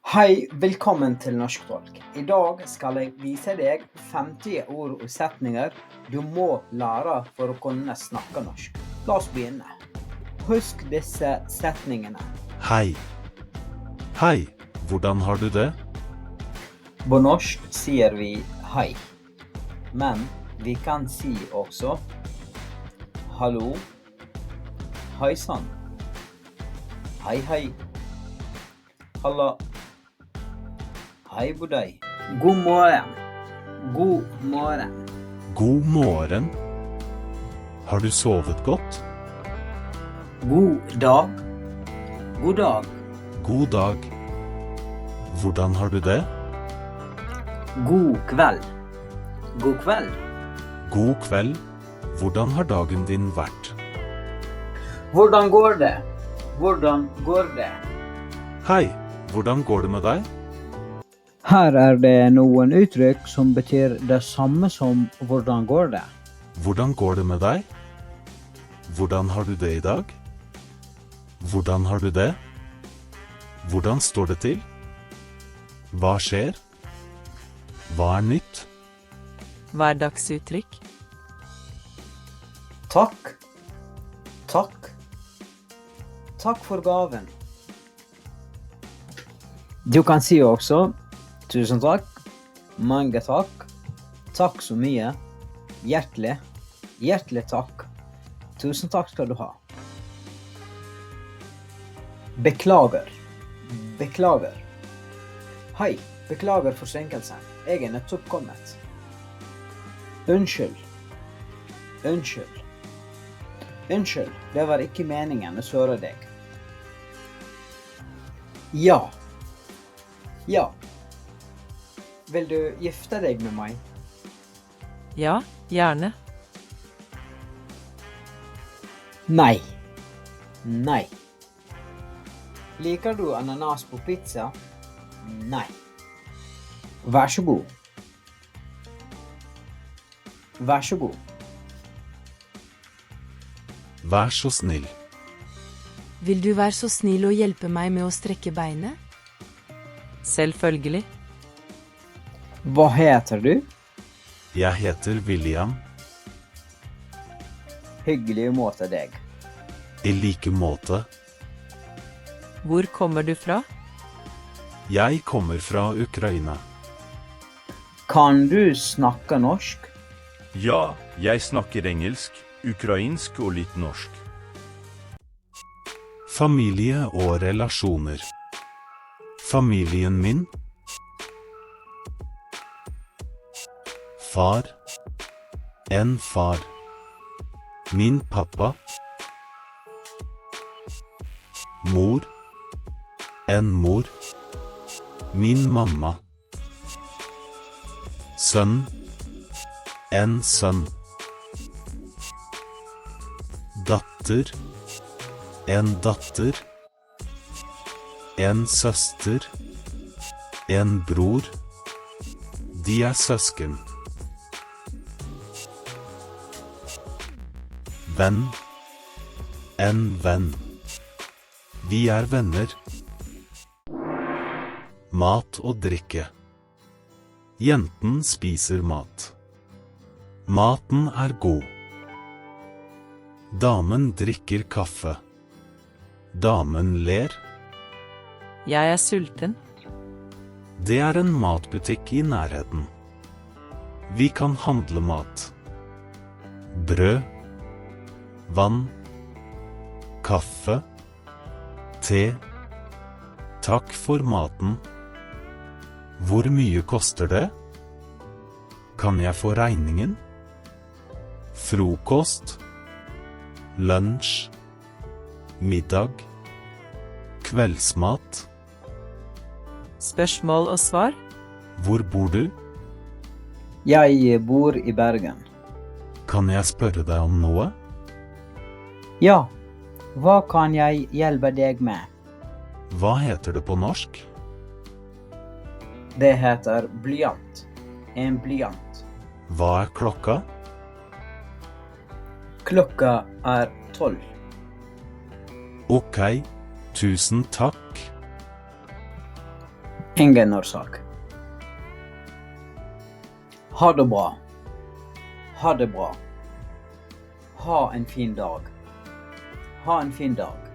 Hei, velkommen til Norsk Tolk. I dag skal jeg vise deg 50 ord og setninger du må lære for å kunne snakke norsk. La oss begynne. Husk disse setningene. Hei. Hei, hvordan har du det? På norsk sier vi hei. Men vi kan si også hallo, hei sann, hei hei, halla, hei på deg. God morgen. God morgen. God morgen. Har du sovet godt? God dag. God dag. God dag. Hvordan har du det? God kveld. God kveld. God kveld. Hvordan har dagen din vært? Hvordan går det? Hvordan går det? Hei, hvordan går det med deg? Her er det noen uttrykk som betyr det samme som hvordan går det. Hvordan går det med deg? Hvordan har du det i dag? Hvordan har du det? Hvordan står det til? Hva skjer? Hva er nytt? Hverdagsuttrykk. Takk. Takk. Takk for gaven. Du kan si også tusen takk, mange takk, takk så mye, hjertelig, hjertelig takk, tusen takk skal du ha. Beklager, beklager. Hei, beklager forsinkelsen, jeg er nettopp kommet. Unnskyld, unnskyld, unnskyld, det var ikke meningen å såre deg. Ja, ja. Vil du gifte deg med meg? Ja, gjerne. Nei. Nei. Liker du ananas på pizza? Nei. Vær så god. Vær så god. Vær så snill. Vil du være så snill å hjelpe meg med å strekke beinet? Selvfølgelig. Hva heter du? Jeg heter William. Hyggelig å møte deg. I like måte. Hvor kommer du fra? Jeg kommer fra Ukraina. Kan du snakke norsk? Ja, jeg snakker engelsk, ukrainsk og litt norsk. Familie og relasjoner. Familien min. Far. En far. Min pappa. Mor. En mor. Min mamma. Sønn. En sønn. Datter. En datter. En søster. En bror. De er søsken. Venn. En venn. Vi er venner. Mat og drikke. Jenten spiser mat. Maten er god. Damen drikker kaffe. Damen ler. Jeg er sulten. Det er en matbutikk i nærheten. Vi kan handle mat. Brød. Vann. Kaffe. Te. Takk for maten. Hvor mye koster det? Kan jeg få regningen? Frokost. Lunsj. Middag. Kveldsmat. Spørsmål og svar. Hvor bor du? Jeg bor i Bergen. Kan jeg spørre deg om noe? Ja, hva kan jeg hjelpe deg med? Hva heter det på norsk? Det heter blyant. En blyant. Hva er klokka? Klokka er 12. Ok, tusen takk. Ingen årsak. Ha det bra. Ha det bra. Ha en fin dag. Ha en fin dag.